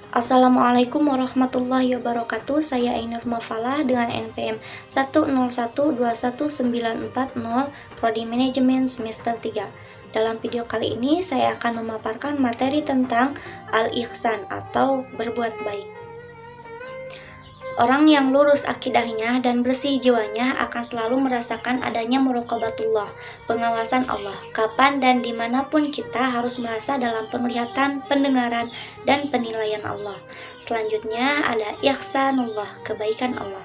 Assalamualaikum warahmatullahi wabarakatuh. Saya Ainur Mafalah dengan NPM 101219440 Prodi Manajemen semester 3. Dalam video kali ini saya akan memaparkan materi tentang al-ihsan atau berbuat baik. Orang yang lurus akidahnya dan bersih jiwanya akan selalu merasakan adanya muraqabatullah, pengawasan Allah. Kapan dan dimanapun kita harus merasa dalam penglihatan, pendengaran, dan penilaian Allah. Selanjutnya ada ihsanullah, kebaikan Allah.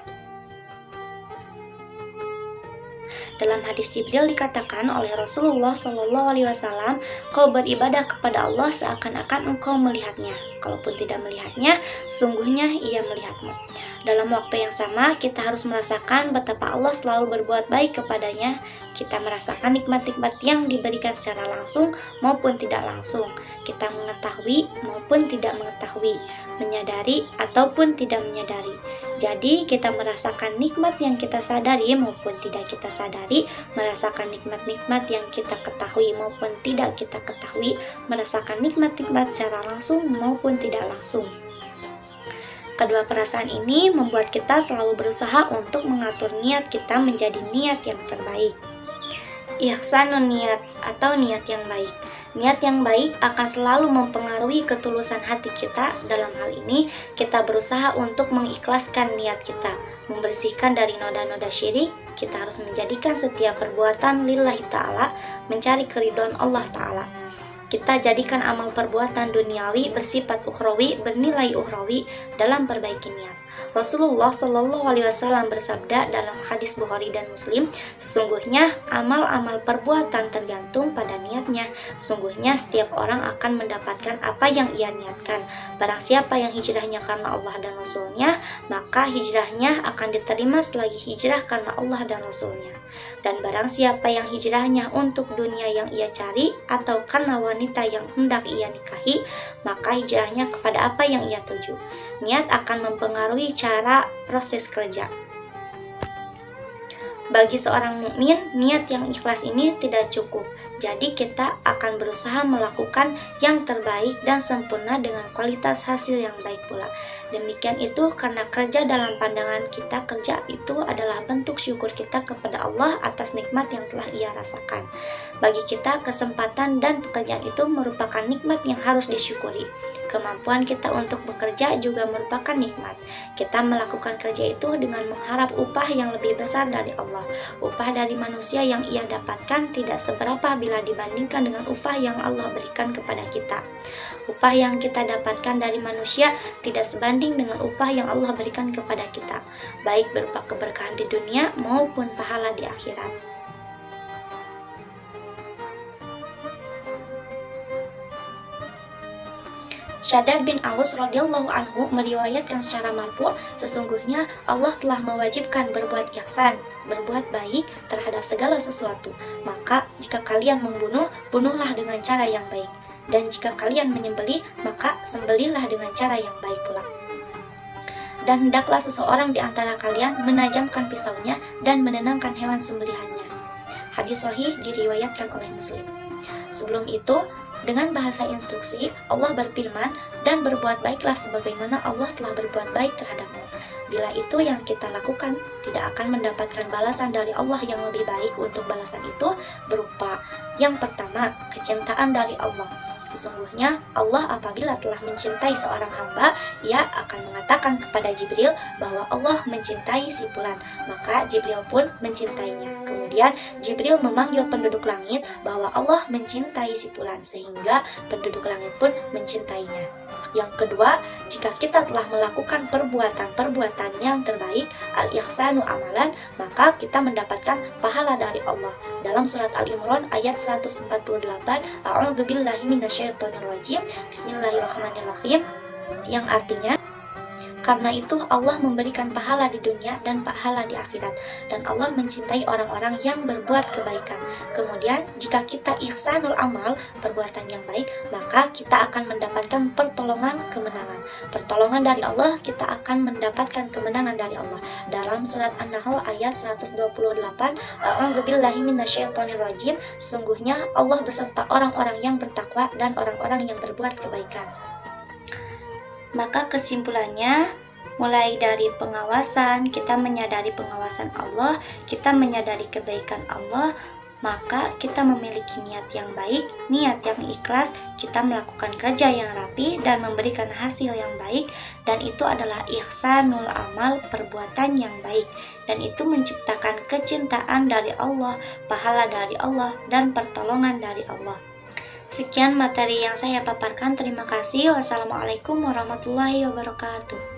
Dalam hadis Jibril dikatakan oleh Rasulullah SAW, kau beribadah kepada Allah seakan-akan engkau melihatnya. Kalaupun tidak melihatnya, sungguhnya ia melihatmu. Dalam waktu yang sama, kita harus merasakan betapa Allah selalu berbuat baik kepadanya. Kita merasakan nikmat-nikmat yang diberikan secara langsung maupun tidak langsung. Kita mengetahui maupun tidak mengetahui, menyadari ataupun tidak menyadari. Jadi kita merasakan nikmat yang kita sadari maupun tidak kita sadari, merasakan nikmat-nikmat yang kita ketahui maupun tidak kita ketahui, merasakan nikmat-nikmat secara langsung maupun tidak langsung. Kedua perasaan ini membuat kita selalu berusaha untuk mengatur niat kita menjadi niat yang terbaik. Ihsanun niat atau niat yang baik. Niat yang baik akan selalu mempengaruhi ketulusan hati kita. Dalam hal ini, kita berusaha untuk mengikhlaskan niat kita, membersihkan dari noda-noda syirik. Kita harus menjadikan setiap perbuatan lillahi ta'ala, mencari keridhaan Allah ta'ala. Kita jadikan amal perbuatan duniawi bersifat ukhrawi, bernilai ukhrawi dalam perbaiki niat. Rasulullah SAW bersabda dalam hadis Bukhari dan Muslim, sesungguhnya amal-amal perbuatan tergantung pada niatnya. Sungguhnya setiap orang akan mendapatkan apa yang ia niatkan. Barang siapa yang hijrahnya karena Allah dan Rasulnya, maka hijrahnya akan diterima selagi hijrah karena Allah dan Rasulnya. Dan barang siapa yang hijrahnya untuk dunia yang ia cari atau karena wanita yang hendak ia nikahi, maka hijrahnya kepada apa yang ia tuju. Niat akan mempengaruhi cara proses kerja. Bagi seorang mukmin, niat yang ikhlas ini tidak cukup. Jadi kita akan berusaha melakukan yang terbaik dan sempurna dengan kualitas hasil yang baik pula. Demikian itu karena kerja dalam pandangan kita, kerja itu adalah bentuk syukur kita kepada Allah atas nikmat yang telah ia rasakan. Bagi kita, kesempatan dan pekerjaan itu merupakan nikmat yang harus disyukuri. Kemampuan kita untuk bekerja juga merupakan nikmat. Kita melakukan kerja itu dengan mengharap upah yang lebih besar dari Allah. Upah dari manusia yang ia dapatkan tidak seberapa bila dibandingkan dengan upah yang Allah berikan kepada kita. Upah yang kita dapatkan dari manusia tidak sebanding dengan upah yang Allah berikan kepada kita, baik berupa keberkahan di dunia maupun pahala di akhirat. Syaddad bin Aus radhiyallahu anhu meriwayatkan secara marfu, sesungguhnya Allah telah mewajibkan berbuat ihsan, berbuat baik terhadap segala sesuatu. Maka jika kalian membunuh, bunuhlah dengan cara yang baik. Dan jika kalian menyembelih, maka sembelihlah dengan cara yang baik pula. Dan hendaklah seseorang di antara kalian menajamkan pisaunya dan menenangkan hewan sembelihannya. Hadis sahih diriwayatkan oleh Muslim. Sebelum itu, dengan bahasa instruksi, Allah berfirman, dan berbuat baiklah sebagaimana Allah telah berbuat baik terhadapmu. Bila itu yang kita lakukan, tidak akan mendapatkan balasan dari Allah yang lebih baik. Untuk balasan itu berupa yang pertama, kecintaan dari Allah. Sesungguhnya Allah apabila telah mencintai seorang hamba, ia akan mengatakan kepada Jibril bahwa Allah mencintai si fulan, maka Jibril pun mencintainya. Kemudian Jibril memanggil penduduk langit bahwa Allah mencintai si fulan, sehingga penduduk langit pun mencintainya. Yang kedua, jika kita telah melakukan perbuatan-perbuatan yang terbaik, al-ihsanu amalan, maka kita mendapatkan pahala dari Allah. Dalam surat Al-Imran ayat 148, A'udzubillahi minasyaitonirrajim, Bismillahirrahmanirrahim, yang artinya, karena itu Allah memberikan pahala di dunia dan pahala di akhirat, dan Allah mencintai orang-orang yang berbuat kebaikan. Kemudian jika kita ihsanul amal, perbuatan yang baik, maka kita akan mendapatkan pertolongan kemenangan. Pertolongan dari Allah, kita akan mendapatkan kemenangan dari Allah. Dalam surat An-Nahl ayat 128, A'udzubillahi minasyaitonirrajim, sesungguhnya Allah beserta orang-orang yang bertakwa dan orang-orang yang berbuat kebaikan. Maka kesimpulannya, mulai dari pengawasan, kita menyadari pengawasan Allah, kita menyadari kebaikan Allah, maka kita memiliki niat yang baik, niat yang ikhlas, kita melakukan kerja yang rapi dan memberikan hasil yang baik, dan itu adalah ihsanul amal, perbuatan yang baik, dan itu menciptakan kecintaan dari Allah, pahala dari Allah, dan pertolongan dari Allah. Sekian materi yang saya paparkan, terima kasih. Wassalamualaikum warahmatullahi wabarakatuh.